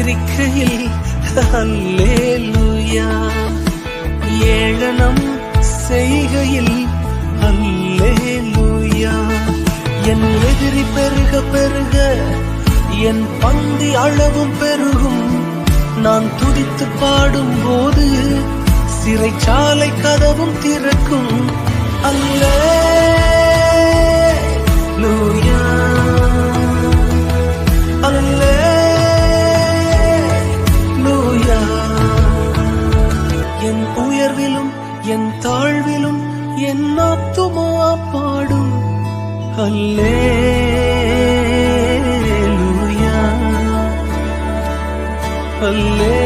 சிரிக்கையில் அல்லேலூயா, ஏளனம் செய்கையில் அல்லேலூயா. என் எதிரி பெருக பெருக என் பந்தி அளவும் பெருகும். நான் துதித்து பாடும் போது சிறைச்சாலை கதவும் திறக்கும். அல்லேலூயா, அல்லேலூயா. என் உயர்விலும் என் தாழ்விலும் என் ஆத்துமா பாடும் அல்லேலூயா, அல்லேலூயா.